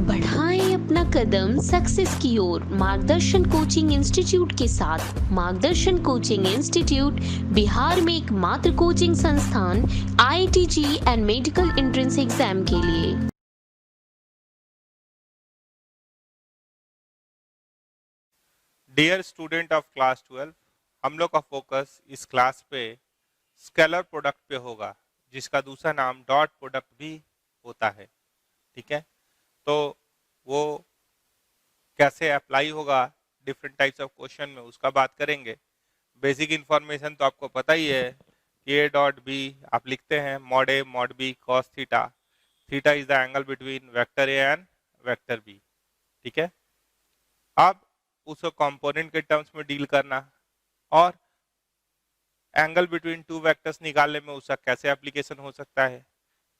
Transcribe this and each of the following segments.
बढ़ाएं अपना कदम सक्सेस की ओर मार्गदर्शन कोचिंग इंस्टीट्यूट के साथ। मार्गदर्शन कोचिंग इंस्टीट्यूट बिहार में एकमात्र कोचिंग संस्थान IIT JEE and medical entrance exam के लिए। डियर स्टूडेंट ऑफ क्लास 12, हम लोग का फोकस इस क्लास पे स्केलर प्रोडक्ट पे होगा, जिसका दूसरा नाम डॉट प्रोडक्ट भी होता है। ठीक है, तो वो कैसे अप्लाई होगा डिफरेंट टाइप्स ऑफ क्वेश्चन में, उसका बात करेंगे। बेसिक इन्फॉर्मेशन तो आपको पता ही है कि ए डॉट बी आप लिखते हैं mod A mod B cos theta. Theta is the angle between vector A and vector B. ठीक है, अब उसको कंपोनेंट के टर्म्स में डील करना और एंगल बिटवीन टू वेक्टर्स निकालने में उसका कैसे एप्लीकेशन हो सकता है,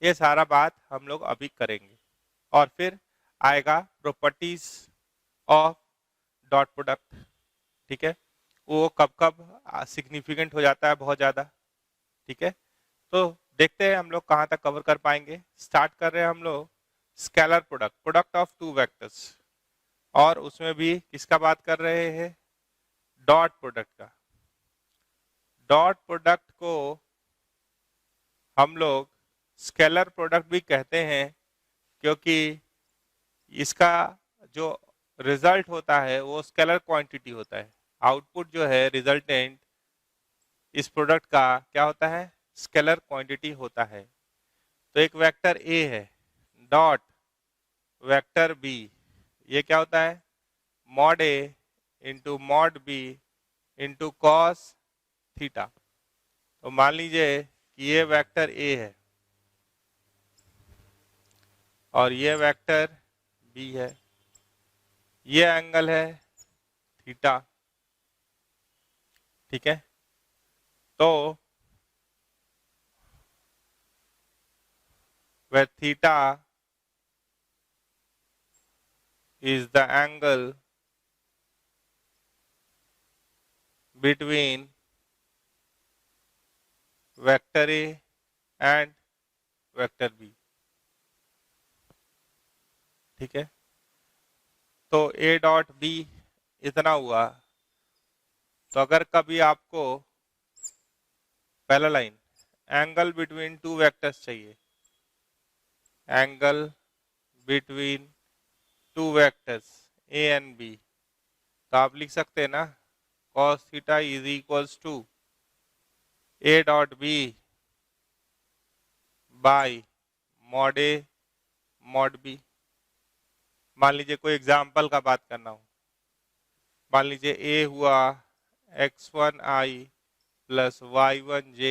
ये सारा बात हम लोग अभी करेंगे। और फिर आएगा प्रॉपर्टीज ऑफ डॉट प्रोडक्ट। ठीक है, वो कब कब सिग्निफिकेंट हो जाता है बहुत ज़्यादा। ठीक है, तो देखते हैं हम लोग कहाँ तक कवर कर पाएंगे। स्टार्ट कर रहे हैं हम लोग scalar product, product of two vectors, और उसमें भी किसका बात कर रहे हैं, डॉट प्रोडक्ट का। डॉट प्रोडक्ट को हम लोग स्केलर प्रोडक्ट भी कहते हैं, क्योंकि इसका जो रिजल्ट होता है वो स्केलर क्वांटिटी होता है। आउटपुट जो है रिजल्टेंट इस प्रोडक्ट का क्या होता है, स्केलर क्वांटिटी होता है। तो एक वेक्टर ए है डॉट वेक्टर बी, ये क्या होता है, mod A into mod B into cos theta. तो मान लीजिए कि ये वेक्टर ए है और ये वेक्टर बी है, ये एंगल है थीटा। ठीक है, तो where theta is the angle between vector A and vector B। ठीक है, तो A डॉट B इतना हुआ। तो अगर कभी आपको पहला line angle between two vectors चाहिए, angle between two vectors A and B, तो आप लिख सकते हैं ना cos theta is equals to A dot B by mod A mod B। मान लीजिए कोई एग्जाम्पल का बात करना हो, मान लीजिए A हुआ x1i plus y1j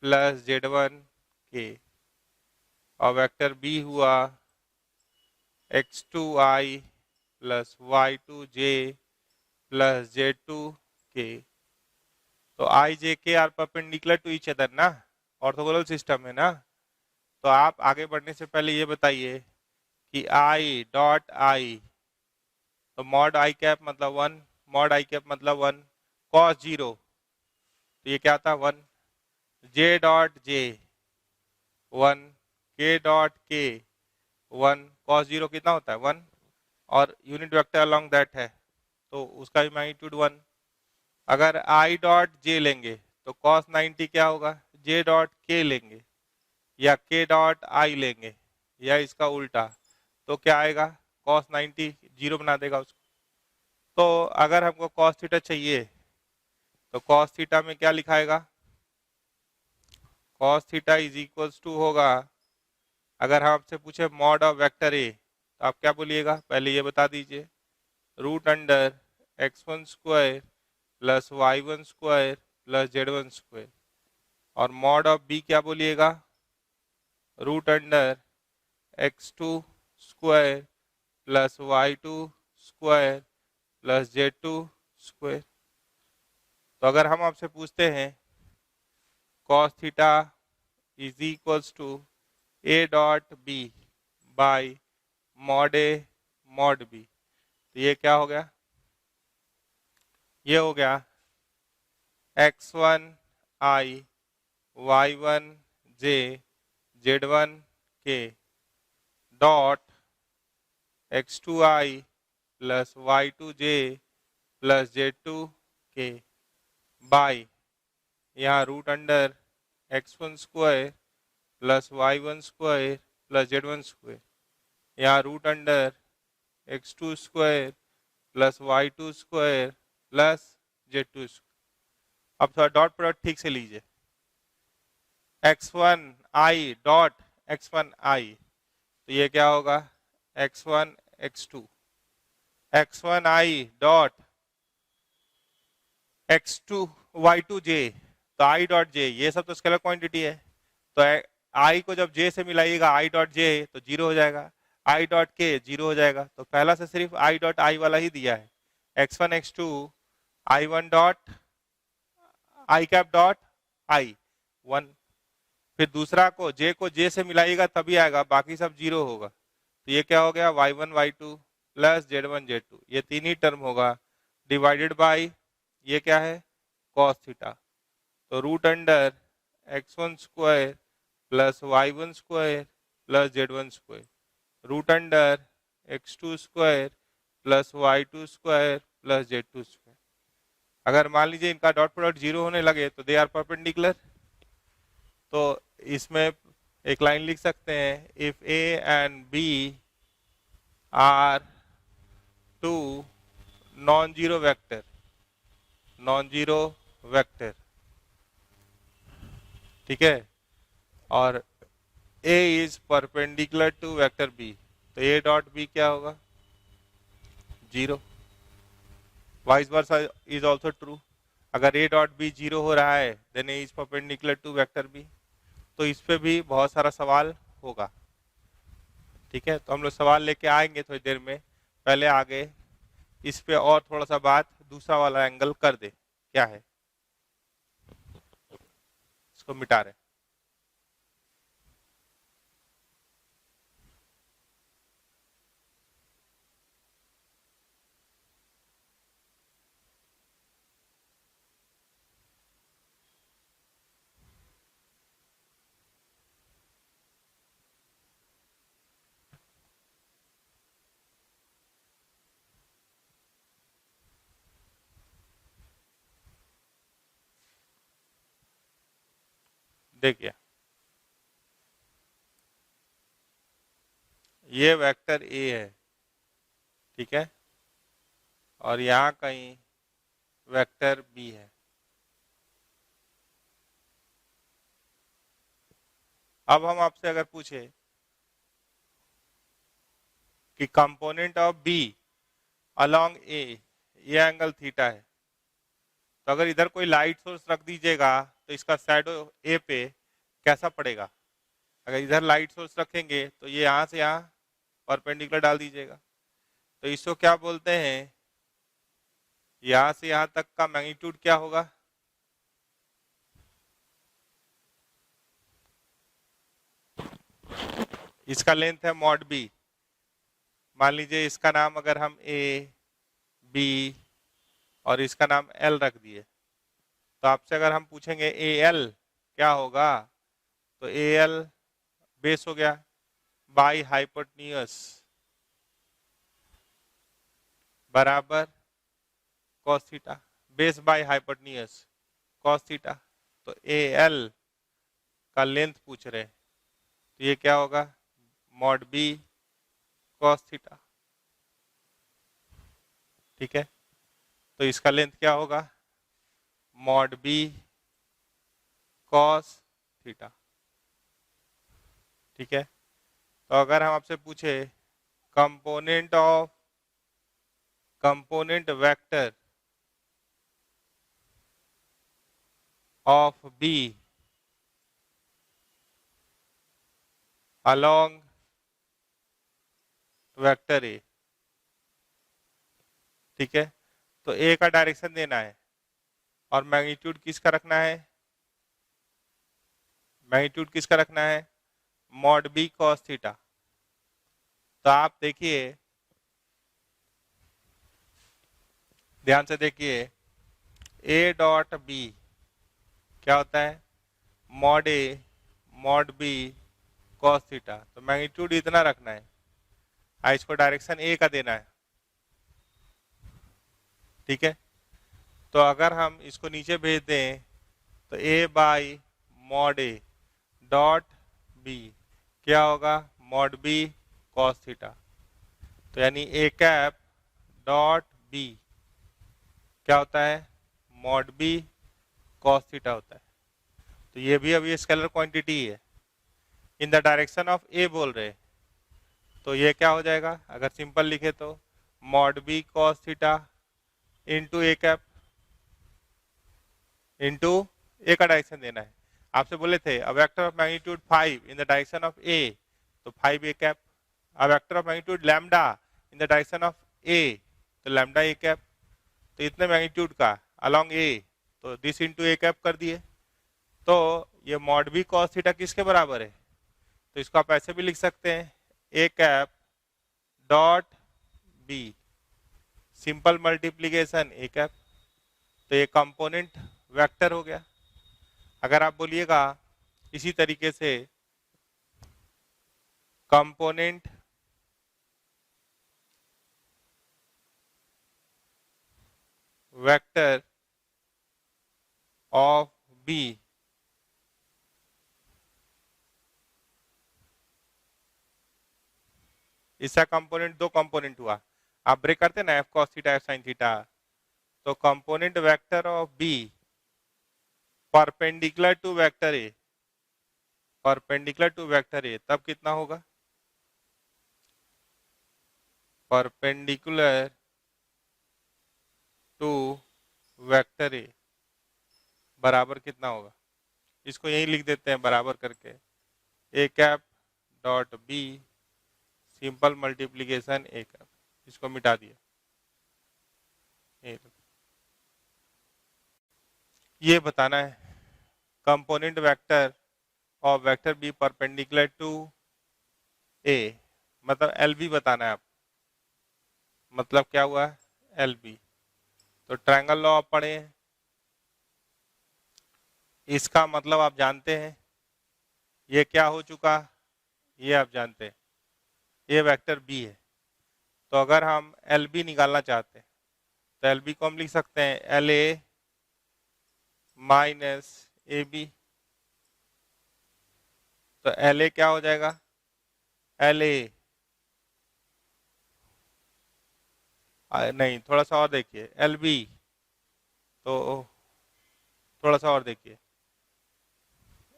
plus z1k, और वेक्टर B हुआ x2i plus y2j plus z2k। तो i j k are perpendicular to each other ना, ऑर्थोगोनल सिस्टम है ना। तो आप आगे बढ़ने से पहले ये बताइए कि i डॉट i, तो मॉड आई कैप मतलब 1, मॉड आई कैप मतलब 1, कॉस 0, तो ये क्या था 1, जे डॉट जे 1, के डॉट के 1, कॉस 0 कितना होता है 1, और यूनिट वेक्टर अलोंग दैट है तो उसका भी मैग्नीट्यूड 1। अगर आई डॉट जे लेंगे तो कॉस 90 क्या होगा, जे डॉट के लेंगे या के डॉट आई लेंगे या इसका उल्टा, तो क्या आएगा, कॉस 90 जीरो बना देगा उसको। तो अगर हमको कॉस थीटा चाहिए तो कॉस थीटा में क्या लिखाएगा, cos theta is equals to होगा, अगर हम आपसे पूछे मॉड ऑफ वेक्टर ए तो आप क्या बोलिएगा, पहले ये बता दीजिए, root under x1 square plus y1 square plus z1 square, और मॉड ऑफ बी क्या बोलिएगा, root under x2 square plus y2 square plus z2 square. तो अगर हम आपसे पूछते हैं cos theta is equals to a dot b by mod a mod b, तो ये क्या हो गया, ये हो गया x1i y1j z1k dot x2i plus y2j plus z2k by यहाँ root under x1 square plus y1 square plus z1 square, यहाँ root under x2 square plus y2 square plus z2 square. अब थोड़ा डॉट प्रोडक्ट ठीक से लीजिए, x1i dot x1i, तो ये क्या होगा x1 x2, x1i dot x2 y2j, तो i डॉट j, ये सब तो स्केलर क्वांटिटी है, तो i को जब j से मिलाइएगा i डॉट j तो 0 हो जाएगा, i डॉट k 0 हो जाएगा, तो पहला से सिर्फ i डॉट i वाला ही दिया है, x1 x2 i1 dot i cap dot i 1, फिर दूसरा को j से मिलाइएगा तभी आएगा, बाकी सब 0 होगा, तो ये क्या हो गया y1 y2 plus z1 z2, ये तीन ही टर्म होगा डिवाइडेड बाय ये क्या है cos थीटा, तो root under x1 square plus y1 square plus z1 square, root under x2 square plus y2 square plus z2 square. अगर मान लीजिए इनका डॉट प्रोडक्ट 0 होने लगे तो दे आर परपेंडिकुलर, तो इसमें एक लाइन लिख सकते हैं, if a and b are two non zero vector, ठीक है, और a is perpendicular to vector b, तो a डॉट b क्या होगा 0, vice versa is also true, अगर a डॉट b 0 हो रहा है then a is perpendicular to vector b, तो इस पे भी बहुत सारा सवाल होगा, ठीक है, तो हम लोग सवाल लेके आएंगे थोड़ी देर में, पहले आगे इस पे और थोड़ा सा बात दूसरा वाला एंगल कर दे, क्या है इसको मिटा रहे, देखिए ये वेक्टर a है, ठीक है, और यहाँ कहीं वेक्टर b है, अब हम आपसे अगर पूछे कि component of b along a, ये एंगल थीटा है, तो अगर इधर कोई लाइट सोर्स रख दीजिएगा तो इसका शैडो a पे कैसा पड़ेगा, अगर इधर लाइट सोर्स रखेंगे तो ये यहाँ से यहाँ परपेंडिकुलर डाल दीजिएगा, तो इसको क्या बोलते हैं, यहाँ से यहाँ तक का मैग्नीट्यूड क्या होगा, इसका लेंथ है मॉड b, मान लीजिए इसका नाम अगर हम a b और इसका नाम l रख दिए, तो आपसे अगर हम पूछेंगे al क्या होगा, तो al बेस हो गया बाई हाइपोटेन्यूज बराबर cos theta, base by hypotenuse cos theta, तो al का लेंथ पूछ रहे हैं, तो ये क्या होगा मॉड b cos थीटा, ठीक है, तो इसका लेंथ क्या होगा मॉड b cos थीटा, ठीक है, तो अगर हम आपसे पूछे component vector of b along vector a, ठीक है, तो a का डायरेक्शन देना है और मैग्नीट्यूड किसका रखना है, मॉड b cos थीटा, तो आप देखिए ध्यान से देखिए a डॉट b क्या होता है mod a mod b cos theta, तो मैग्नीट्यूड इतना रखना है, इसको डायरेक्शन ए का देना है, ठीक है। तो अगर हम इसको नीचे भेज दें तो A by mod A dot B क्या होगा, मॉड बी कॉस थीटा। तो यानी ए कैप डॉट बी क्या होता है, मॉड बी कॉस थीटा होता है। तो ये भी अभी स्केलर क्वांटिटी है, इन द डायरेक्शन ऑफ ए बोल रहे। तो ये क्या हो जाएगा, अगर सिंपल लिखे तो mod B cos theta into A cap, into A का डायरेक्शन देना है। आपसे बोले थे a vector of magnitude 5 in the direction of A, तो 5 A cap. A vector of magnitude lambda in the direction of A, तो lambda ए cap. तो इतने मैग्नीट्यूड का अलोंग ए, तो दिस इंटू ए कैप कर दिए। तो ये मॉड बी कॉस थीटा किसके बराबर है, तो इसको आप ऐसे भी लिख सकते हैं, A cap dot B simple multiplication A cap. तो ये कंपोनेंट वेक्टर हो गया। अगर आप बोलिएगा इसी तरीके से कंपोनेंट वेक्टर ऑफ बी, इसका कंपोनेंट दो कंपोनेंट हुआ, आप ब्रेक करते ना F cos theta F sine theta. तो component vector of B perpendicular to vector A, perpendicular to vector A, तब कितना होगा, परपेंडिकुलर टू वेक्टर ए बराबर कितना होगा, इसको यही लिख देते हैं बराबर करके, A cap dot B simple multiplication A cap, इसको मिटा दिया। ये बताना है कंपोनेंट वेक्टर और vector B perpendicular to A, मतलब एल बी बताना है आप, मतलब क्या हुआ है एल बी। तो ट्रायंगल लॉ आप पढ़े हैं, इसका मतलब आप जानते हैं, ये क्या हो चुका, ये आप जानते हैं, ये वेक्टर बी है। तो अगर हम एल बी निकालना चाहते हैं तो एल बी को हम लिख सकते हैं L A minus A B. तो एल ए क्या हो जाएगा, एल ए नहीं, थोड़ा सा और देखिए, एल बी, तो थोड़ा सा और देखिए,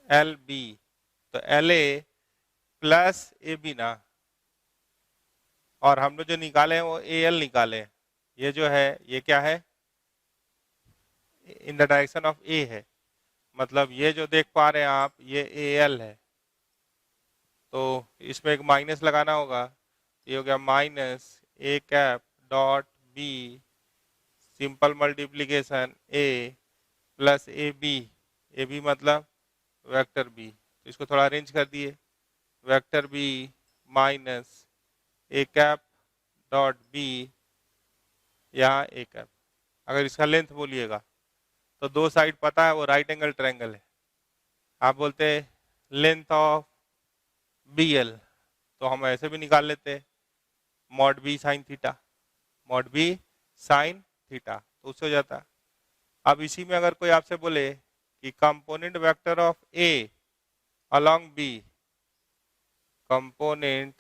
एल बी, तो L A plus A B ना, और हम लोग जो निकाले हैं वो ए एल निकाले हैं। ये जो है ये क्या है, इन द डायरेक्शन ऑफ ए है, मतलब ये जो देख पा रहे हैं आप ये ए एल है। तो इसमें एक माइनस लगाना होगा, ये हो गया minus A cap dot B simple multiplication A plus A B मतलब वेक्टर बी। तो इसको थोड़ा अरेंज कर दिए, vector B minus A cap dot B, यहाँ ए कैप। अगर इसका लेंथ बोलिएगा तो दो साइड पता है वो राइट एंगल ट्रायंगल है, आप बोलते हैं लेंथ ऑफ बी एल, तो हम ऐसे भी निकाल लेते हैं mod B sine theta, mod B sine theta, तो उससे हो जाता। अब इसी में अगर कोई आपसे बोले कि component vector of A along B, component,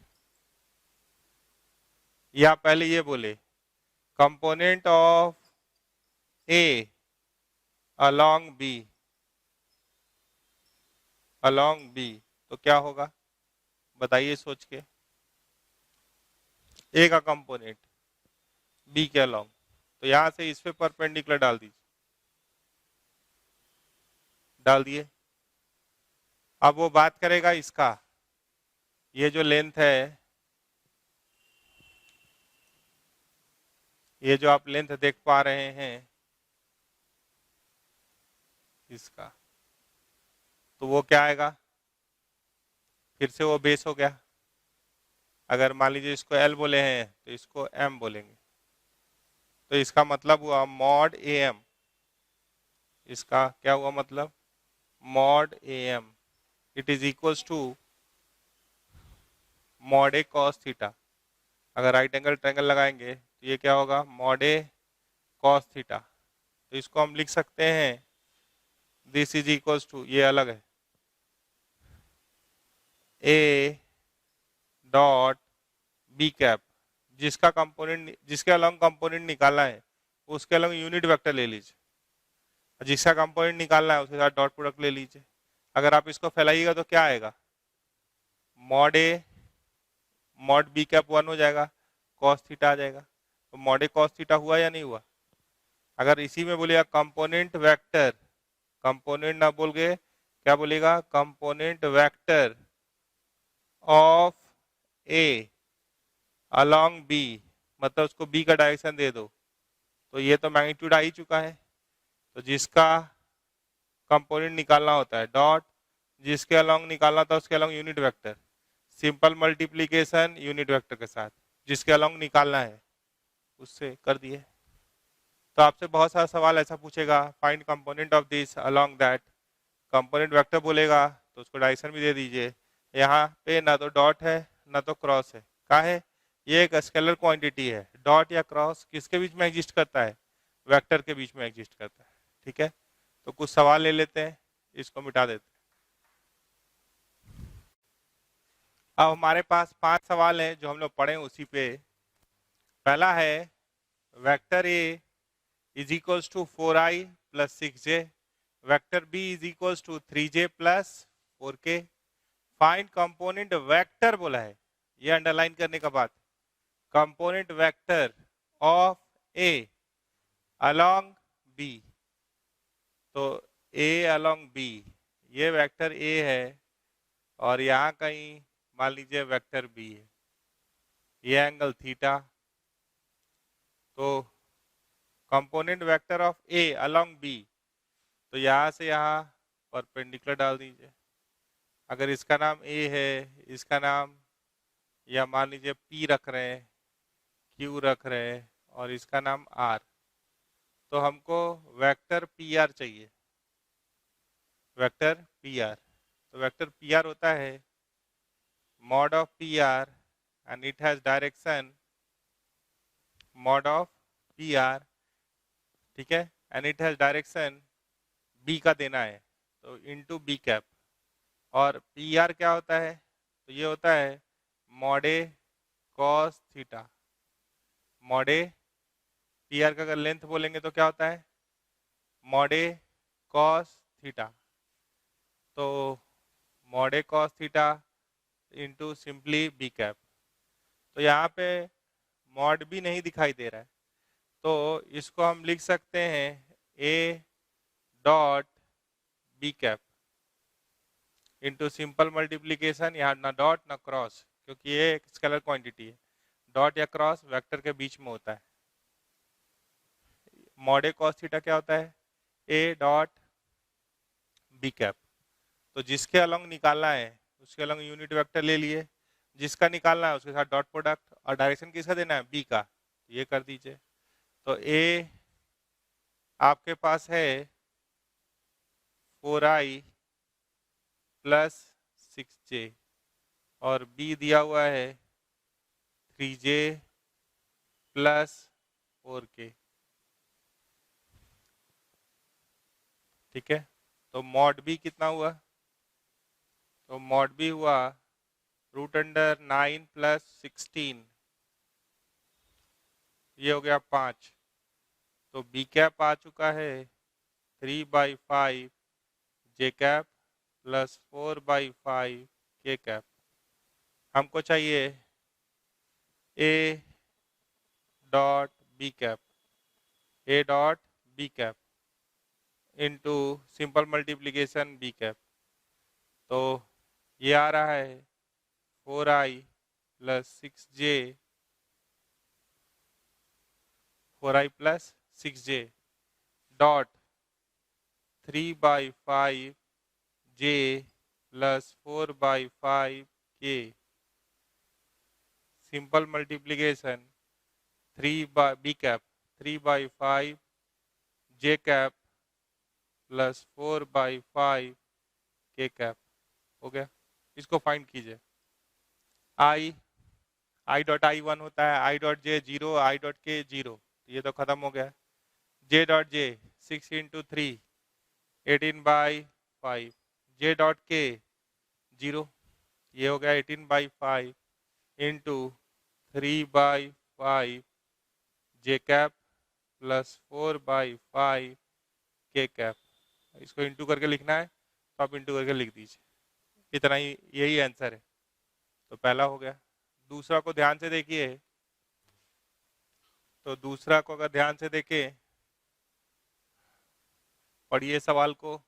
या पहले ये बोले component of A along B, along B, तो क्या होगा बताइए सोच के, ए का कंपोनेंट बी के अलोंग, तो यहां से इस पे परपेंडिकुलर डाल दीजिए, डाल दिए। अब वो बात करेगा इसका, ये जो लेंथ है, ये जो आप लेंथ देख पा रहे हैं इसका, तो वो क्या आएगा, फिर से वो बेस हो गया। अगर मान लीजिए इसको एल बोले हैं तो इसको एम बोलेंगे, तो इसका मतलब हुआ मॉड ए एम, इसका क्या हुआ मतलब mod A M, it is equals to mod A cos theta. अगर राइट एंगल ट्रायंगल लगाएंगे तो ये क्या होगा, मॉड ए कॉस थीटा। तो इसको हम लिख सकते हैं दिस इज इक्वल्स टू, ये अलग है, ए डॉट बी कैप, जिसका कंपोनेंट, जिसके अलॉन्ग कंपोनेंट निकालना है उसके अलॉन्ग यूनिट वेक्टर ले लीजिए, जिसका कंपोनेंट निकालना है उसके साथ डॉट प्रोडक्ट ले लीजिए। अगर आप इसको फैलाइएगा तो क्या आएगा, mod A mod B cap 1 हो जाएगा, कॉस थीटा आ जाएगा। तो मॉड ए कॉस थीटा हुआ या नहीं हुआ। अगर इसी में बोलेगा कंपोनेंट वेक्टर, कंपोनेंट ना बोल के क्या बोलेगा, component vector of A along B, मतलब उसको बी का डायरेक्शन दे दो, तो ये तो मैग्नीट्यूड आ ही चुका है। तो जिसका कंपोनेंट निकालना होता है डॉट, जिसके अलोंग निकालना था उसके along unit vector, simple multiplication unit vector के साथ, जिसके अलोंग निकालना है उससे कर दिए। तो आपसे बहुत सारा सवाल ऐसा पूछेगा, find component of this along that, component vector बोलेगा तो उसको डायरेक्शन भी दे दीजिए। यहाँ पे ना तो डॉट है ना तो क्रॉस है, क्या है, ये एक स्केलर क्वांटिटी है। डॉट या क्रॉस किसके बीच में एग्जिस्ट करता है, वेक्टर के बीच में एग्जिस्ट करता है। ठीक है, तो कुछ सवाल ले लेते हैं, इसको मिटा देते हैं। अब हमारे पास 5 सवाल हैं जो हम लोग पढ़े उसी पे। पहला है vector A is equals to 4i plus 6j, vector B is equals to 3j plus 4k, find component vector बोला है, ये अंडरलाइन करने का बात, component vector of A along B. तो ए अलोंग बी, ये वेक्टर ए है और यहाँ कहीं मान लीजिए वेक्टर बी है, ये एंगल थीटा। तो component vector of A along B, तो यहाँ से यहाँ परपेंडिकुलर डाल दीजिए। अगर इसका नाम ए है, इसका नाम या मान लीजिए पी रख रहे हैं, क्यू रख रहे हैं और इसका नाम आर, तो हमको वेक्टर पी आर चाहिए, वेक्टर पी आर। तो वेक्टर पी आर होता है mod of PR and it has direction mod of PR, ठीक है, and it has direction B का देना है तो into B कैप। और PR क्या होता है, तो ये होता है mod A cos theta. mod A PR का अगर लेंथ बोलेंगे तो क्या होता है mod A cos थीटा। तो mod A cos theta into simply B cap. तो यहाँ पे मॉड भी नहीं दिखाई दे रहा है, तो इसको हम लिख सकते हैं A dot B cap into simple multiplication, यहाँ ना डॉट ना क्रॉस, क्योंकि ये एक स्केलर क्वांटिटी है, डॉट या क्रॉस वेक्टर के बीच में होता है। मॉड ए कॉस थीटा क्या होता है, ए डॉट बी कैप। तो जिसके अलोंग निकालना है उसके अलग यूनिट वेक्टर ले लिए, जिसका निकालना है उसके साथ डॉट प्रोडक्ट, और डायरेक्शन किसका देना है बी का, ये कर दीजिए। तो ए आपके पास है 4i प्लस 6j और बी दिया हुआ है 3j प्लस 4k। ठीक है, तो मॉड बी कितना हुआ, तो मॉड बी हुआ √9 प्लस 16, ये हो गया 5। तो बी कैप आ चुका है 3/5 जे कैप प्लस 4/5 के कैप। हमको चाहिए A dot B cap, A dot B cap into simple multiplication B cap. तो ये आ रहा है 4i plus 6j, 4i plus 6j dot 3/5 j plus 4/5 k, simple multiplication 3 cap 3/5 j cap plus 4/5 k cap. हो गया, इसको find कीजिए। आई I dot I 1 होता है, I dot J 0, I dot के 0, ये तो खत्म हो गया। J dot J 6 into 3 18/5, J dot के 0, ये हो गया 18/5 इंटू 3/5 जे कैप प्लस 4/5 के कैप। इसको इंटू करके लिखना है तो आप इंटू करके लिख दीजिए, इतना ही, यही आंसर है। तो पहला हो गया। दूसरा को ध्यान से देखिए, तो दूसरा को अगर ध्यान से देखें, पढ़िए सवाल को।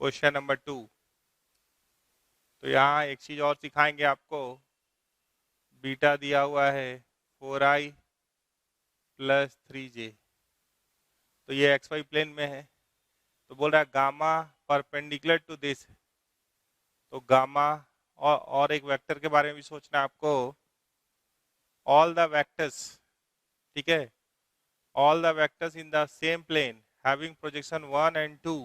Question number 2। तो यहाँ एक चीज और सिखाएंगे आपको। बीटा दिया हुआ है 4i प्लस 3j, तो ये xy प्लेन में है। तो बोल रहा है गामा परपेंडिकुलर टू दिस, तो गामा और एक वेक्टर के बारे में भी सोचना है आपको। ऑल द वेक्टर्स, ठीक है, all the vectors in the same plane having projection 1 and 2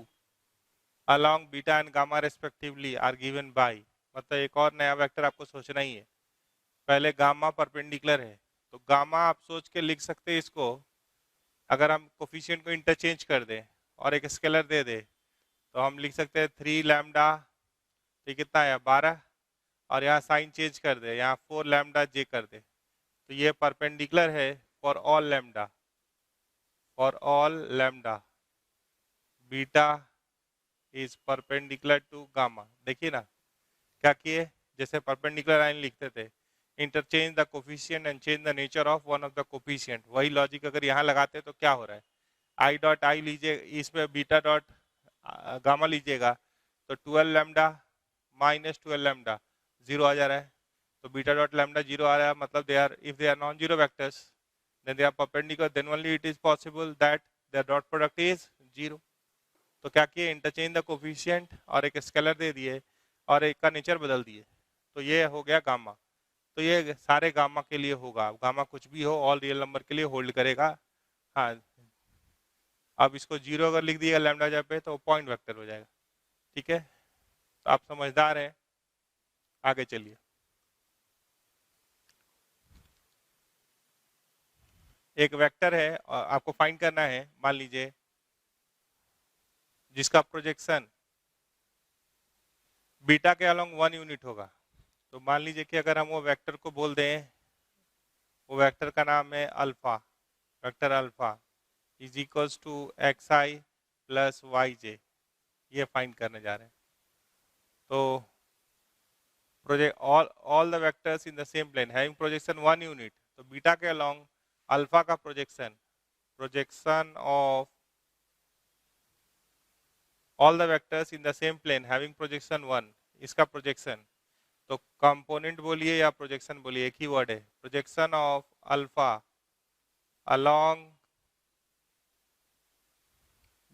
along beta and gamma respectively are given by. मतलब एक और नया वेक्टर आपको सोचना ही है। पहले गामा परपेंडिकुलर है, तो गामा आप सोच के लिख सकते हैं इसको। अगर हम कोफिशिएंट को इंटरचेंज कर दें और एक स्केलर दे दे, तो हम लिख सकते हैं 3 लैम्डा, तो कितना है 12, और यहाँ साइन चेंज कर दे, यहाँ 4 लैम्डा जे कर दे, तो ये परपेंडिकुलर है for all lambda, for all lambda beta is perpendicular to gamma. देखिए ना क्या किए, जैसे परपेंडिकुलर लाइन लिखते थे, interchange the coefficient and change the nature of one of the coefficient, वही लॉजिक अगर यहाँ लगाते तो क्या हो रहा है, आई डॉट आई लीजिए, इसमें बीटा डॉट गामा लीजिएगा, तो 12 लैम्डा माइनस 12 लैम्डा 0 आ जा रहा है। तो बीटा डॉट लैम्डा 0 आ रहा है, मतलब they are, if they are non zero vectors then they are perpendicular, then only it is possible that their dot product is 0। तो क्या किए, इंटरचेंज द कोफिशिएंट और एक स्केलर दे दिए और एक का नेचर बदल दिए, तो ये हो गया गामा। तो ये सारे गामा के लिए होगा, गामा कुछ भी हो ऑल रियल नंबर के लिए होल्ड करेगा। हाँ, अब इसको 0 अगर लिख दिएगा लैम्डा जब पे, तो पॉइंट वेक्टर हो जाएगा। ठीक है, तो आप समझदार हैं, आगे चलिए। एक वेक्टर है आपको फाइंड करना है, मान लीजिए जिसका प्रोजेक्शन बीटा के अलोंग 1 यूनिट होगा। तो मान लीजिए कि अगर हम वो वेक्टर को बोल दें, वो वेक्टर का नाम है alpha, vector alpha is equals to X I plus Y J, ये फाइंड करने जा रहे हैं। तो project all the vectors in the same plane having projection 1 unit, तो बीटा के अलोंग अल्फा का projection of all the vectors in the same plane having projection 1, इसका प्रोजेक्शन, तो कंपोनेंट बोलिए या प्रोजेक्शन बोलिए, एक ही वर्ड है, projection of alpha along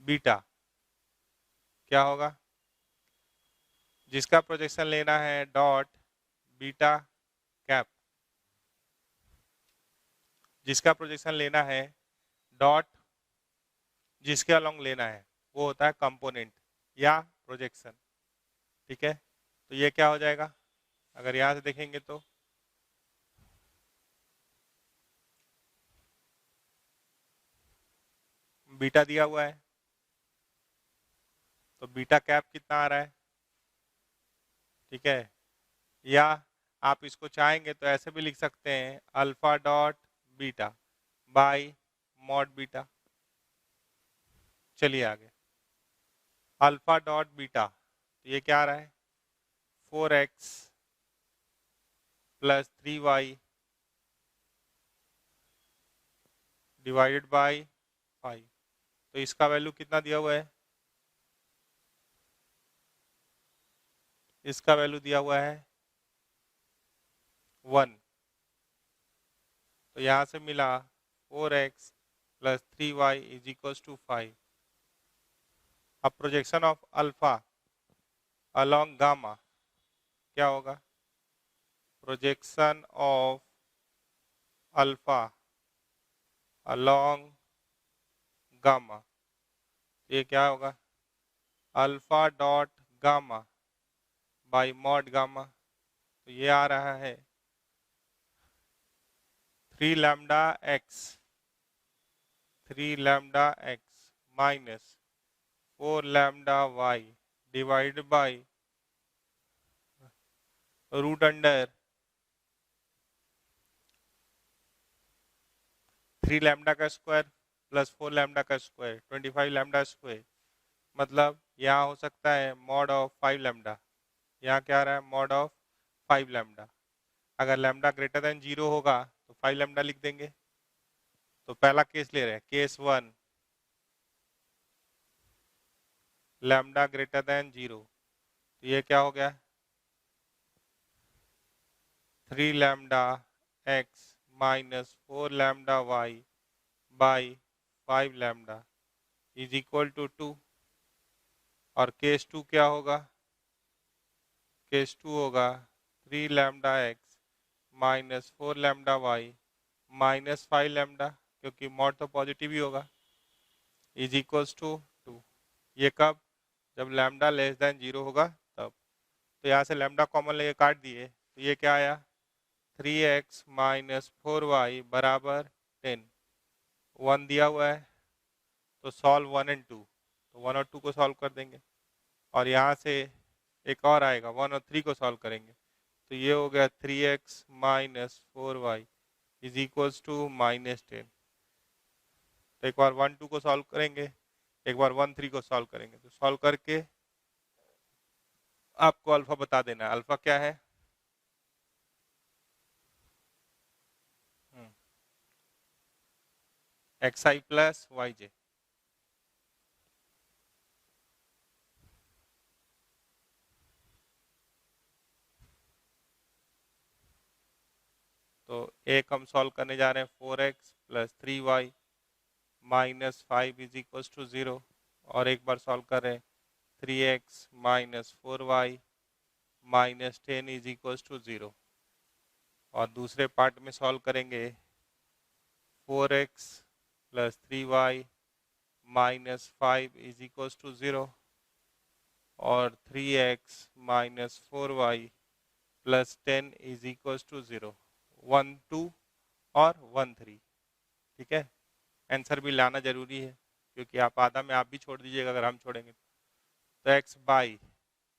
beta क्या होगा, जिसका प्रोजेक्शन लेना है डॉट बीटा कैप, जिसका प्रोजेक्शन लेना है डॉट जिसके अलोंग लेना है वो होता है कंपोनेंट या प्रोजेक्शन। ठीक है, तो ये क्या हो जाएगा, अगर यहां से देखेंगे तो बीटा दिया हुआ है, तो बीटा कैप कितना आ रहा है। ठीक है, या आप इसको चाहेंगे तो ऐसे भी लिख सकते हैं, alpha dot beta by mod beta. चलिए आगे, अल्फा डॉट बीटा, तो ये क्या आ रहा है, 4x plus 3y divided by 5। तो इसका वैल्यू कितना दिया हुआ है, इसका वैल्यू दिया हुआ है 1। तो यहाँ से मिला 4x plus 3y is equal to 5। अब projection of alpha along gamma क्या होगा? Projection of alpha along gamma, ये क्या होगा? Alpha dot gamma by mod gamma. तो ये आ रहा है 3 lambda x minus 4 lambda y divide by root under 3 lambda का स्क्वायर प्लस 4 लैम्डा का स्क्वायर 25 लैम्डा स्क्वायर। मतलब यहाँ हो सकता है मॉड ऑफ 5 लैम्डा, यहाँ क्या आ रहा है? Mod of 5 lambda. अगर लैम्डा ग्रेटर देन 0 होगा तो 5 लैम्डा लिख देंगे। तो पहला केस ले रहे हैं, केस 1 लैम्डा ग्रेटर देन 0। तो ये क्या हो गया? 3 lambda x minus 4 lambda y by 5 lambda is equal to 2। और केस 2 क्या होगा? केस 2 होगा 3 lambda x minus 4 lambda y minus 5 lambda, क्योंकि मॉड तो पॉजिटिव ही होगा, इज इक्वल्स टू 2। ये कब? जब लैम्डा लेस देन 0 होगा तब। तो यहाँ से लैम्डा कॉमन लेके काट दिए, तो ये क्या आया? 3x माइनस 4y बराबर 10। 1 दिया हुआ है तो सॉल्व 1 एंड 2, तो 1 और 2 को सॉल्व कर देंगे। और यहाँ से एक और आएगा, 1 और 3 को सॉल्व करेंगे, तो ये हो गया 3x minus 4y is equals to minus 10। तो एक बार 1 2 को सॉल्व करेंगे, एक बार 1 3 को सॉल्व करेंगे। तो सॉल्व करके आपको अल्फा बता देना है। अल्फा क्या है? xi plus yj। तो एक हम सॉल्व करने जा रहे हैं 4x plus 3y minus 5 is equal to 0। और एक बार सॉल्व कर रहे हैं 3x minus 4y minus 10 is equal to 0। और दूसरे पार्ट में सॉल्व करेंगे 4x plus 3y minus 5 is equal to 0 और 3x minus 4y plus 10 is equal to 0। 1 2 और 1 3। ठीक है, आंसर भी लाना जरूरी है, क्योंकि आप आधा में आप भी छोड़ दीजिएगा अगर हम छोड़ेंगे। तो x बाई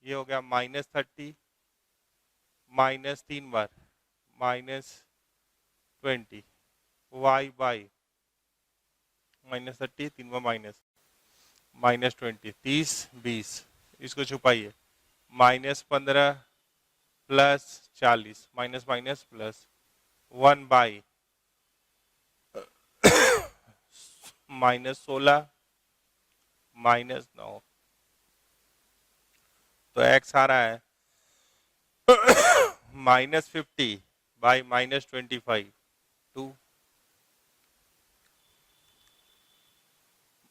ये हो गया माइनस 30 माइनस 3 बार माइनस 20 y बाई माइनस 30 3 बार माइनस माइनस 20 30 20। इसको छुपाइए, minus 15 plus 40 minus minus plus 1 by minus 16 minus 9। तो x आ रहा है minus 50 by minus 25 2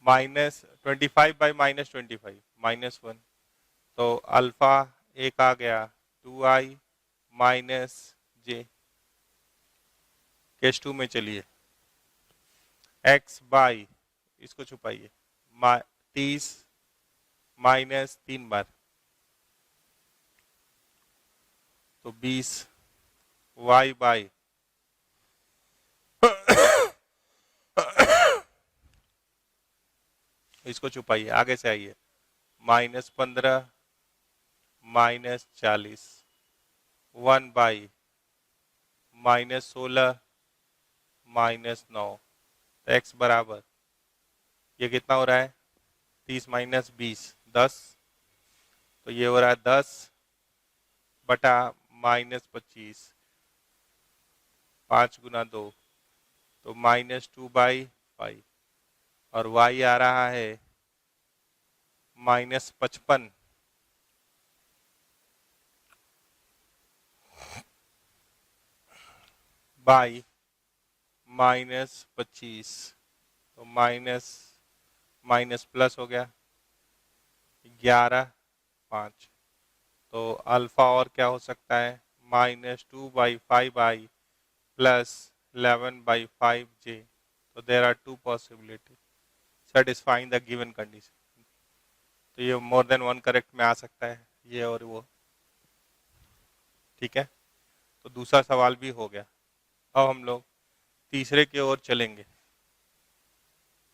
minus 25 by minus 25 minus 1। तो अल्फा एक आ गया 2i माइनस जे। केस 2 में चलिए, x बाई इसको छुपाइए 30 माइनस 3 बार तो 20 y बाई इसको छुपाइए, आगे से आइए, minus 15 minus 40 1 by minus 16 minus 9। तो x बराबर ये कितना हो रहा है? 30 माइनस 20 10। तो ये हो रहा है 10 बटा माइनस 25 5 गुना 2 तो माइनस 2 बाई 5। और y आ रहा है माइनस 55 बाई माइनस 25। तो माइनस माइनस प्लस हो गया 11 5, तो अल्फा और क्या हो सकता है -2/5i प्लस 11/5j। तो there are two possibility satisfying the given condition. तो ये मोर देन वन करेक्ट में आ सकता है, ये और वो। ठीक है, तो दूसरा सवाल भी हो गया। अब हम लोग तीसरे की ओर चलेंगे।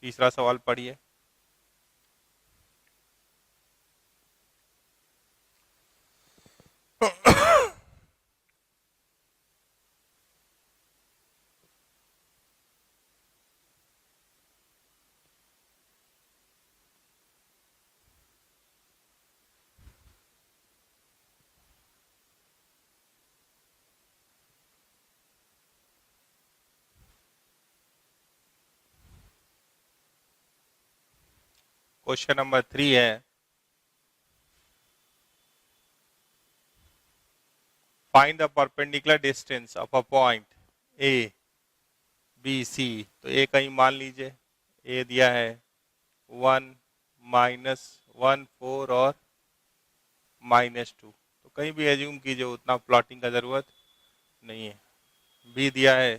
तीसरा सवाल पढ़िए। क्वेश्चन नंबर 3 है, find the perpendicular distance of a point A B C. तो ए कहीं मान लीजिए, ए दिया है 1 -1 4 और -2, तो कहीं भी एज्यूम कीजिए, उतना प्लॉटिंग का जरूरत नहीं है। बी दिया है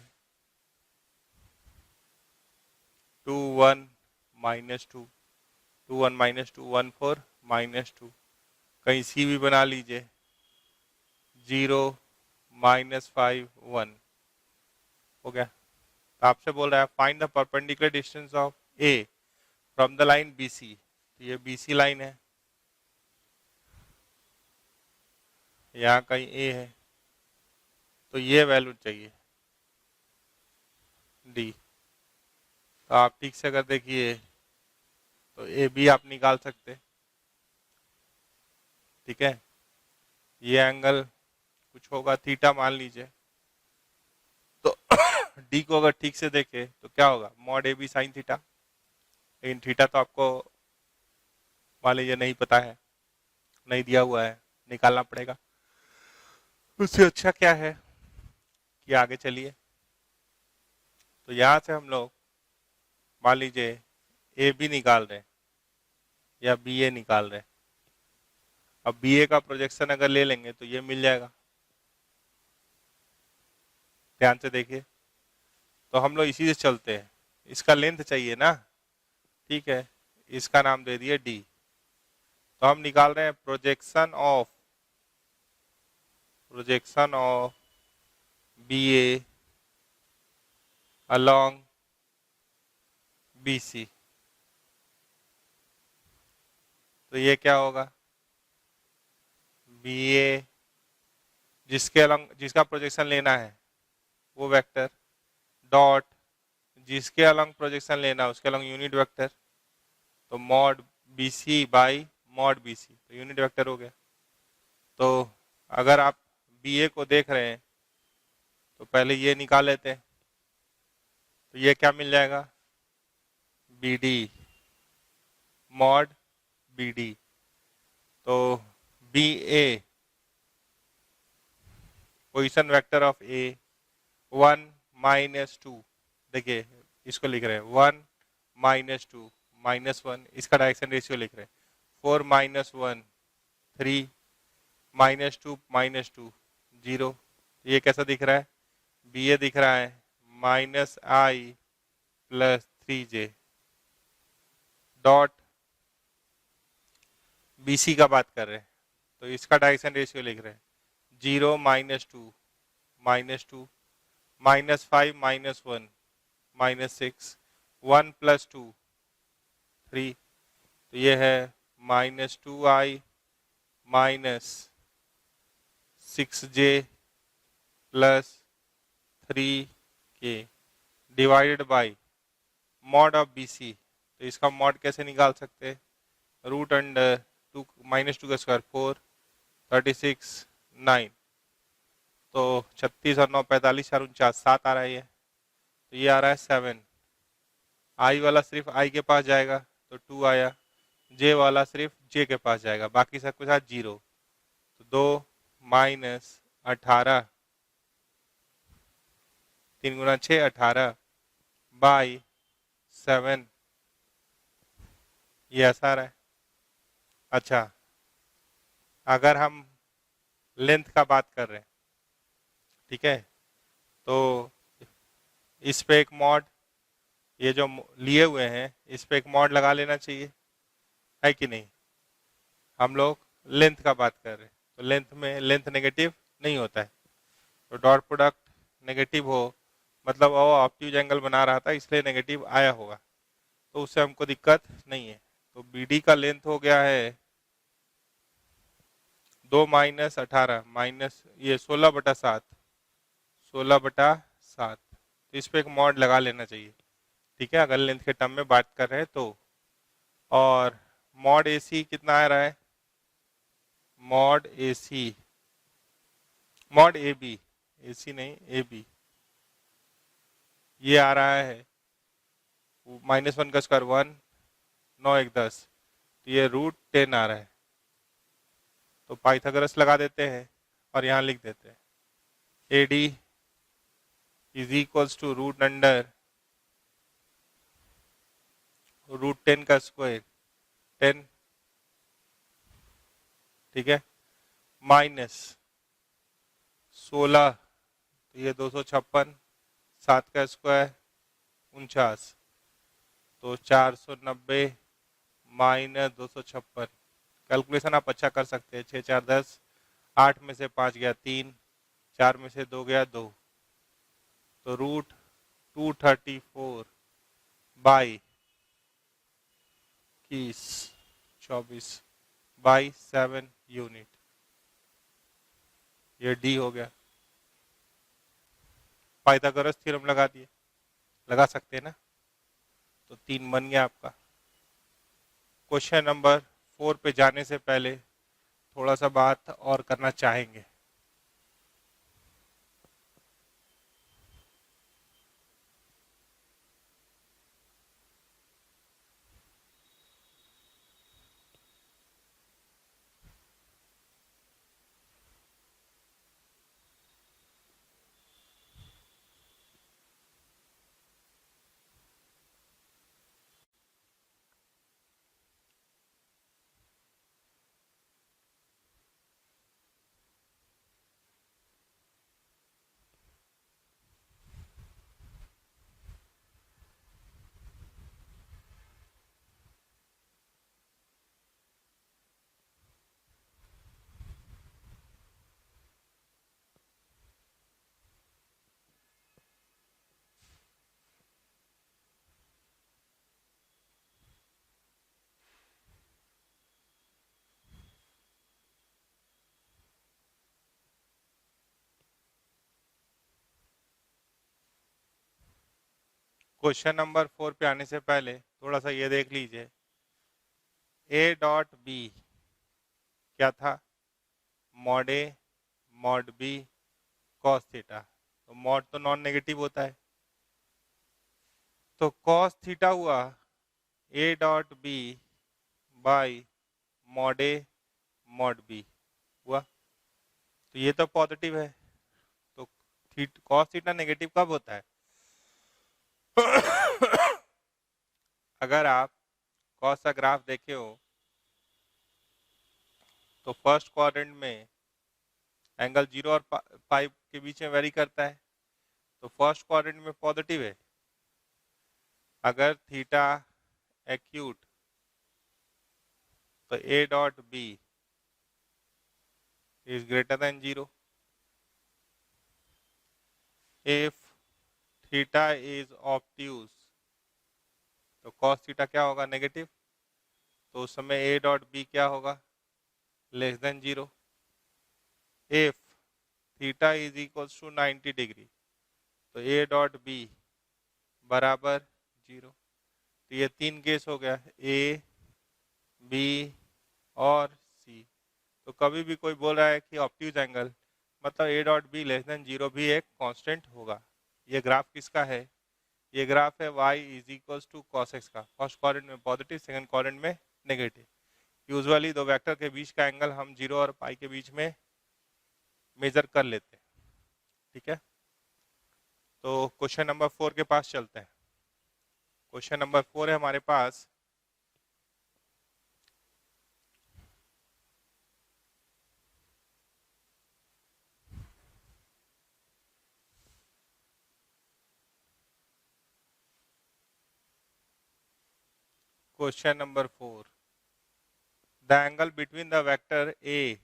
2 1 -2 2 1 -2 1 4 -2, कहीं सी भी बना लीजिए 0 -5 1। हो गया। तो आपसे बोल रहा है find the perpendicular distance of A from the line B C. तो ये बी सी लाइन है, यहाँ कहीं ए है, तो ये वैल्यू चाहिए डी। तो आप ठीक से अगर देखिए तो ए बी आप निकाल सकते। ठीक है, ये एंगल कुछ होगा थीटा मान लीजिए। तो डी को अगर ठीक से देखे तो क्या होगा mod A B sine theta. लेकिन थीटा तो आपको मान लीजिए नहीं पता है, नहीं दिया हुआ है, निकालना पड़ेगा। उससे अच्छा क्या है कि आगे चलिए। तो यहाँ से हम लोग मान लीजिए ए बी निकाल रहे हैं या बी ए निकाल रहे हैं। अब बी ए का प्रोजेक्शन अगर ले लेंगे तो ये मिल जाएगा। ध्यान से देखिए, तो हम लोग इसी से चलते हैं। इसका लेंथ चाहिए ना, ठीक है, इसका नाम दे दिए डी। तो हम निकाल रहे हैं projection of B A along B C. तो ये क्या होगा बी ए जिसका प्रोजेक्शन लेना है वो वेक्टर डॉट जिसके अलॉन्ग प्रोजेक्शन लेना है उसके अलॉन्ग यूनिट वेक्टर। तो mod B C by mod B C, तो यूनिट वेक्टर हो गया। तो अगर आप बी ए को देख रहे हैं तो पहले ये निकाल लेते हैं। तो ये क्या मिल जाएगा B D mod B D. तो B A position vector of A 1 -2, देखिए इसको लिख रहे हैं 1 -2 -1, इसका डायरेक्शन रेशियो लिख रहे हैं 4 -1 3 -2 -2 0। ये कैसा दिख रहा है बी ए दिख रहा है -i + 3j dot B C का बात कर रहे हैं। तो इसका डायरेक्शन रेशियो लिख रहे हैं 0 -2 -2 -5 -1 -6 1 + 2 3। तो ये है -2i -6j + 3k divided by mod of B C. तो इसका मॉड कैसे निकाल सकते हैं √2 -2 का स्क्वायर 4 36 9। तो 36 और 9 45 और 49 7 आ रहा है ये। तो ये आ रहा है 7। आई वाला सिर्फ आई के पास जाएगा तो 2 आया, जे वाला सिर्फ जे के पास जाएगा, बाकी सब के साथ 0। तो 2 -18 3 गुना 6 18 बाई 7, ये ऐसा आ रहा है। अच्छा, अगर हम लेंथ का बात कर रहे हैं, ठीक है, तो इस पे एक मॉड, ये जो लिए हुए हैं इस पे एक मॉड लगा लेना चाहिए, है कि नहीं। हम लोग लेंथ का बात कर रहे हैं, तो लेंथ में लेंथ नेगेटिव नहीं होता है, तो डॉट प्रोडक्ट नेगेटिव हो मतलब वो ऑब्ट्यूज एंगल बना रहा था इसलिए नेगेटिव आया होगा, तो उससे हमको दिक्कत नहीं है। तो BD का लेंथ हो गया है 2 माइनस 18 माइनस ये 16/7, 16/7, तो इस पे एक मॉड लगा लेना चाहिए, ठीक है, अगर लेंथ के टर्म में बात कर रहे हैं तो। और मॉड AC कितना आ रहा है, mod AC, mod AB, AC नहीं AB, ये आ रहा है -1 का स्क्वायर 1, 9 1 10, तो ये √10 आ रहा है, तो पाइथागोरस लगा देते हैं और यहाँ लिख देते हैं AD इज इक्वल्स टू √10 का स्क्वायर 10, ठीक है, माइनस 16, तो ये 256, 7 का स्क्वायर 49, तो 490 माइनस 256, कैलकुलेशन आप अच्छा कर सकते हैं, 6 4 10, 8 में से 5 गया 3, 4 में से 2 गया 2, तो √234 बाई 24 बाई 7 यूनिट, ये D हो गया। पाइथागोरस थ्योरम लगा दिए, लगा सकते हैं ना, तो 3 बन गया आपका। क्वेश्चन नंबर 4 पे जाने से पहले थोड़ा सा बात और करना चाहेंगे। क्वेश्चन नंबर 4 पे आने से पहले थोड़ा सा ये देख लीजिए, A.B क्या था, mod A mod B cos theta, तो मॉड तो नॉन नेगेटिव होता है, तो कॉस थीटा हुआ A.B by mod A mod B हुआ, तो ये तो पॉजिटिव है, तो कॉस थीटा नेगेटिव कब होता है अगर आप कॉस का ग्राफ देखे हो तो फर्स्ट क्वाड्रेंट में एंगल 0 और 5 के बीच में वेरी करता है, तो फर्स्ट क्वाड्रेंट में पॉजिटिव है। अगर थीटा एक्यूट तो A.B is greater than 0, if theta is obtuse तो कॉस थीटा क्या होगा, नेगेटिव, तो उस समय A.B क्या होगा, less than 0। If theta is equals to 90 degree तो A.B बराबर 0। तो ये 3 केस हो गया, A, B और C। तो कभी भी कोई बोल रहा है कि ऑब्ट्यूज एंगल मतलब A.B लेस देन 0 भी एक कांस्टेंट होगा। ये ग्राफ किसका है, ये ग्राफ है y is equals to cos x का, फर्स्ट क्वाड्रेंट में पॉजिटिव सेकंड क्वाड्रेंट में नेगेटिव। यूजुअली दो वेक्टर के बीच का एंगल हम 0 और पाई के बीच में मेजर कर लेते हैं, ठीक है। तो क्वेश्चन नंबर 4 के पास चलते हैं। क्वेश्चन नंबर 4 है हमारे पास, question number 4, the angle between the vector A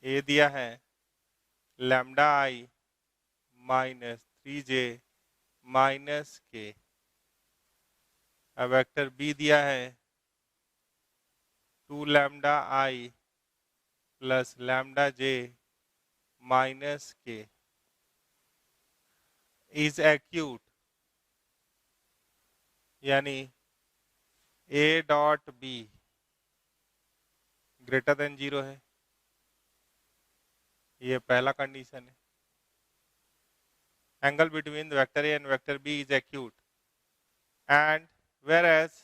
दिया है lambda I minus 3j minus K, vector B दिया है 2 lambda I plus lambda J minus K, is acute, यानी A dot B greater than 0 है, ये पहला कंडीशन है। Angle between vector A and vector B is acute and whereas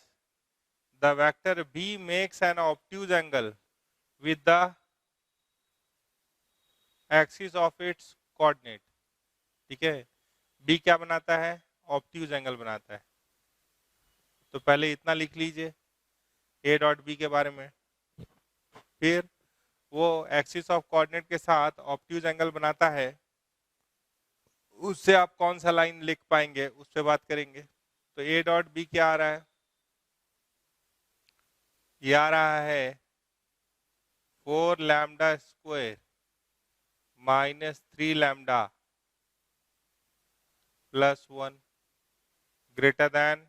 the vector b makes an obtuse angle with the axis of its coordinate, ठीक है। b क्या बनाता है? Obtuse angle बनाता है। तो पहले इतना लिख लीजिए a डॉट बी के बारे में, फिर वो एक्सिस ऑफ कोऑर्डिनेट के साथ ऑब्ट्यूज एंगल बनाता है, उससे आप कौन सा लाइन लिख पाएंगे उस पर बात करेंगे। तो a डॉट बी क्या आ रहा है? ये आ रहा है 4 lambda square minus 3 lambda plus 1 greater than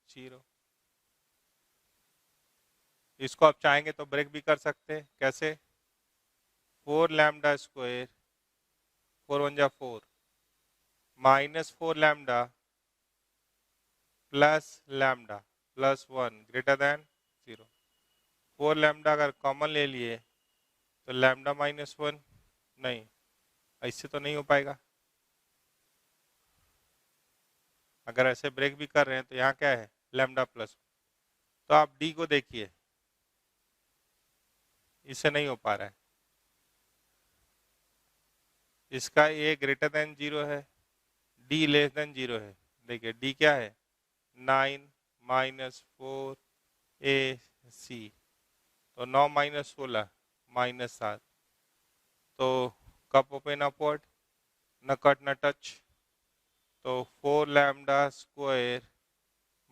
0। इसको आप चाहेंगे तो ब्रेक भी कर सकते हैं। कैसे? 4 लैम्डा स्क्वायर 4 1 जा 4 minus 4 lambda plus lambda plus 1 greater than 0। 4 lambda अगर कॉमन ले लिए तो लैम्डा माइनस 1 नहीं, ऐसे तो नहीं हो पाएगा। अगर ऐसे ब्रेक भी कर रहे हैं तो यहाँ क्या है? Lambda plus. तो आप डी को देखिए, इससे नहीं हो पा रहा है। इसका ए ग्रेटर देन 0 है, डी लेस देन 0 है। देखिए डी क्या है? 9 माइनस 4 ए सी, तो 9 माइनस 16 माइनस 7। तो कप ओपन अपवर्ड, न कट न टच। तो 4 lambda square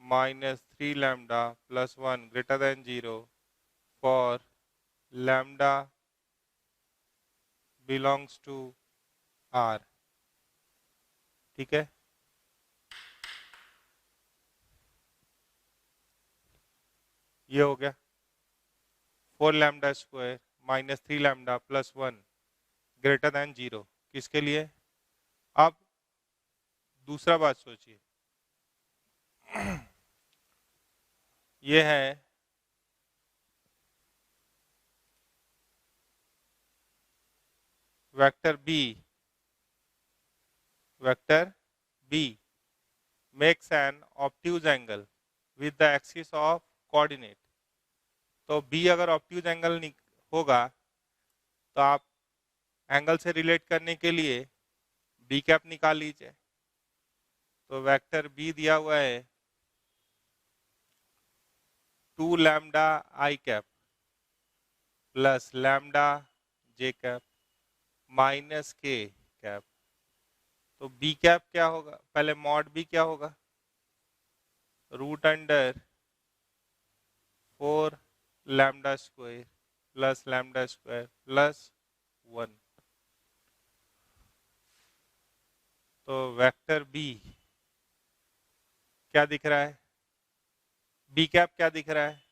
minus 3 lambda plus 1 greater than 0 for lambda belongs to R, ठीक है। ये हो गया 4 lambda square minus 3 lambda plus 1 greater than 0 किसके लिए? अब दूसरा बात सोचिए, ये है vector B makes an obtuse angle with the axis of coordinate। तो b अगर obtuse एंगल होगा तो आप एंगल से रिलेट करने के लिए b कैप निकाल लीजिए। तो वेक्टर b दिया हुआ है 2 lambda i cap plus lambda j cap minus k cap. तो बी कैप क्या होगा? पहले मॉड बी क्या होगा? Root under 4 lambda square plus lambda square plus 1। तो वेक्टर बी क्या दिख रहा है? बी कैप क्या दिख रहा है?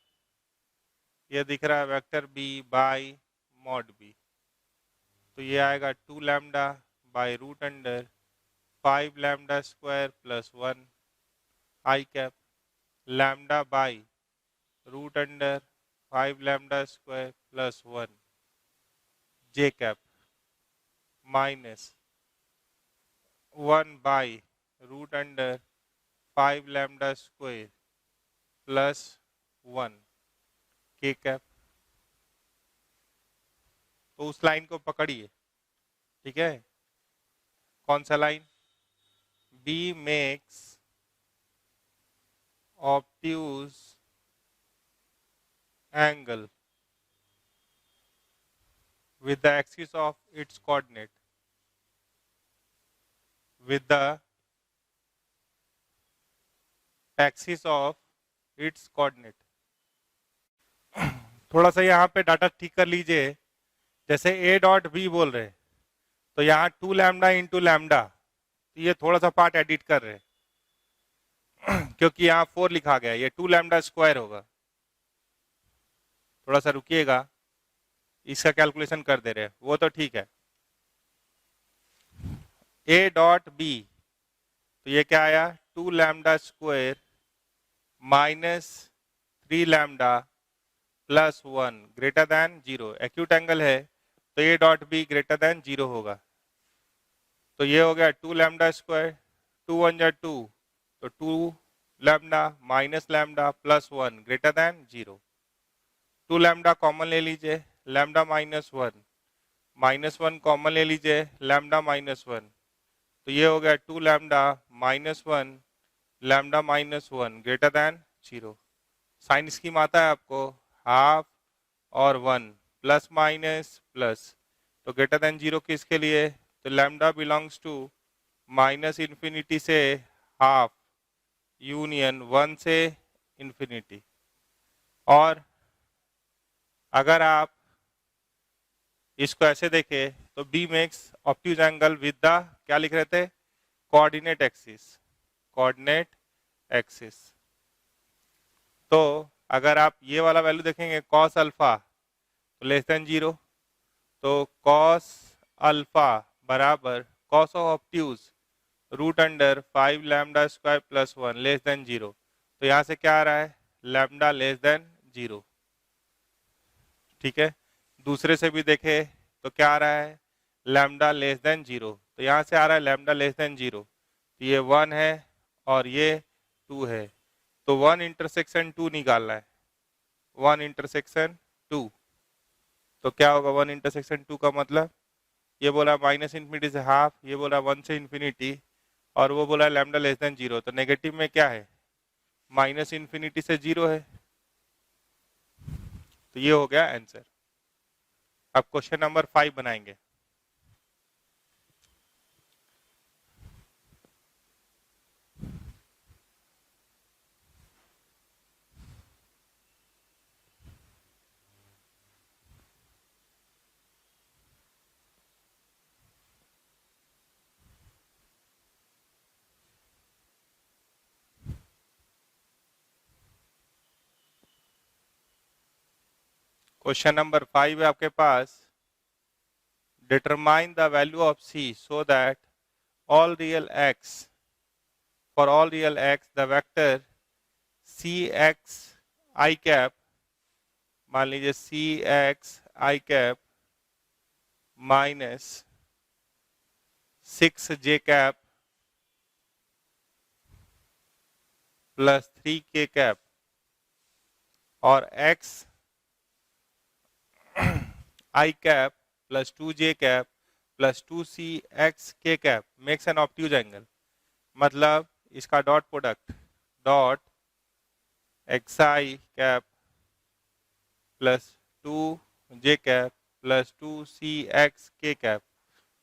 ये दिख रहा है vector B by mod B. तो ये आएगा 2 lambda by root under 5 lambda square plus 1 i cap lambda by root under 5 lambda square plus 1 j cap minus 1 by root under 5 lambda square plus 1 k cap. तो उस line को पकड़िए, ठीक है। कौन सा line? B makes obtuse angle with the axis of its coordinate, with the axis of it's coordinate. थोड़ा सा यहाँ पे डाटा ठीक कर लीजिए। जैसे ए डॉट बी बोल रहे तो यहाँ 2 लैम्डा इंटू लैम्डा, तो ये थोड़ा सा पार्ट एडिट कर रहे क्योंकि यहाँ 4 लिखा गया है, ये 2 लैम्डा स्क्वायर होगा। थोड़ा सा रुकिएगा, इसका कैलकुलेशन कर दे रहे हैं, वो तो ठीक है। ए डॉट बी, तो ये क्या आया 2 lambda square minus 3 lambda plus 1 greater than 0। Acute angle है तो ए डॉट बी ग्रेटर देन 0 होगा। तो ये हो गया 2 लैम्डा स्क्वायर, 2 1 जा 2, तो 2 lambda minus lambda plus 1 greater than 0। 2 lambda common ले लीजिए, लैम्डा माइनस 1 कॉमन ले लीजिए, लैम्डा माइनस 1, तो ये हो गया 2 lambda minus 1 lambda minus 1 greater than 0। Sign scheme आता है आपको, हाफ और 1 प्लस माइनस प्लस, तो ग्रेटर देन 0 किसके लिए, तो lambda belongs to minus infinity से हाफ यूनियन 1 से इन्फिनिटी। और अगर आप इसको ऐसे देखें तो B makes obtuse angle with the, क्या लिख रहे थे, कोऑर्डिनेट एक्सिस। तो अगर आप ये वाला वैल्यू देखेंगे कॉस अल्फा तो लेस देन 0, तो कॉस अल्फा बराबर cos of obtuse root under 5 lambda square plus 1 less than 0। तो यहाँ से क्या आ रहा है, लैम्डा लेस देन 0। ठीक है, दूसरे से भी देखे तो क्या आ रहा है, लैम्डा लेस देन 0, तो यहाँ से आ रहा है लैम्डा लेस देन 0, तो ये 1 है और ये 2 है, तो 1 इंटरसेक्शन 2 निकालना है, 1 इंटरसेक्शन 2। तो क्या होगा 1 इंटरसेक्शन 2 का मतलब, ये बोला माइनस इन्फिनिटी से हाफ, ये बोला 1 से इन्फिनिटी, और वो बोला लैम्डा लेस देन 0, तो नेगेटिव में क्या है, माइनस इन्फिनिटी से 0 है। तो ये हो गया आंसर। अब क्वेश्चन नंबर 5 बनाएंगे। क्वेश्चन नंबर 5 है आपके पास, determine the value of c so that all real x, for all real x the vector cx I cap, मान लीजिए cx I cap minus 6j cap plus 3k cap और x I cap plus 2j cap plus 2cx k cap makes an obtuse angle. मतलब इसका dot product, dot xi cap plus 2j cap plus 2cx k cap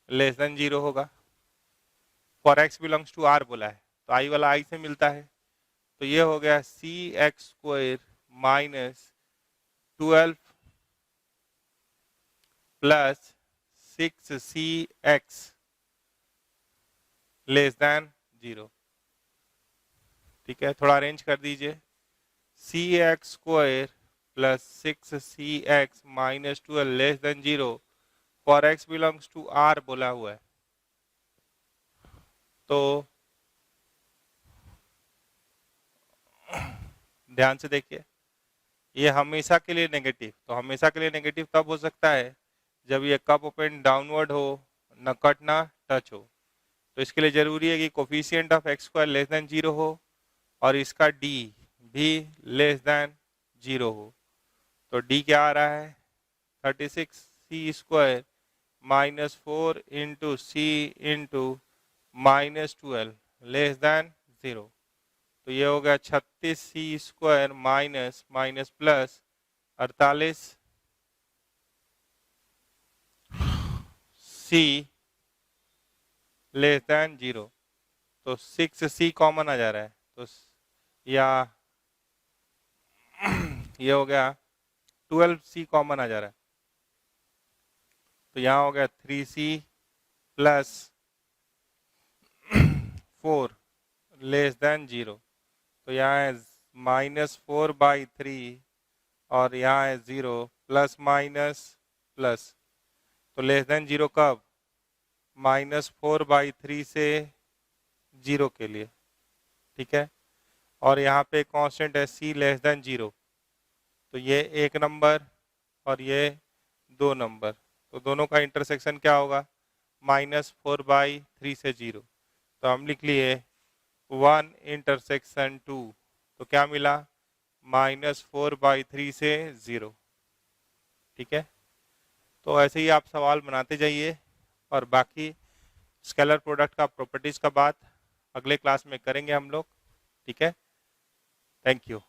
less than 0 होगा। For x belongs to r बोला है, तो i वाला i से मिलता है, तो ये हो गया cx square minus 12 plus 6cx less than 0। ठीक है, थोड़ा अरेंज कर दीजिए, cx square plus 6cx minus 12 less than 0 for x belongs to r बोला हुआ है। तो ध्यान से देखिए, ये हमेशा के लिए नेगेटिव, तो हमेशा के लिए नेगेटिव तब हो सकता है जब ये कप ओपन डाउनवर्ड हो, न कट ना टच हो। तो इसके लिए जरूरी है कि coefficient of x square less than 0 हो और इसका डी भी लेस देन 0 हो। तो डी क्या आ रहा है, 36c स्क्वायर माइनस 4 इंटू सी इंटू माइनस 12 लेस देन 0। तो ये हो गया 36c square minus minus plus 48 c less than 0। तो 6c कॉमन आ जा रहा है, तो या ये हो गया 12c कॉमन आ जा रहा है, तो यहाँ हो गया 3c प्लस 4 लेस देन 0, तो यहाँ है -4/3 और यहाँ है 0 प्लस माइनस प्लस, तो लेस देन 0 कब? -4/3 से 0 के लिए, ठीक है। और यहाँ पे कांस्टेंट है c लेस देन 0, तो ये 1 नंबर और ये 2 नंबर, तो दोनों का इंटरसेक्शन क्या होगा? -4/3 से 0, तो हम लिख लिए 1 इंटरसेक्शन 2, तो क्या मिला? -4/3 से 0, ठीक है। तो ऐसे ही आप सवाल बनाते जाइए, और बाकी स्केलर प्रोडक्ट का प्रॉपर्टीज का बात अगले क्लास में करेंगे हम लोग, ठीक है। Thank you.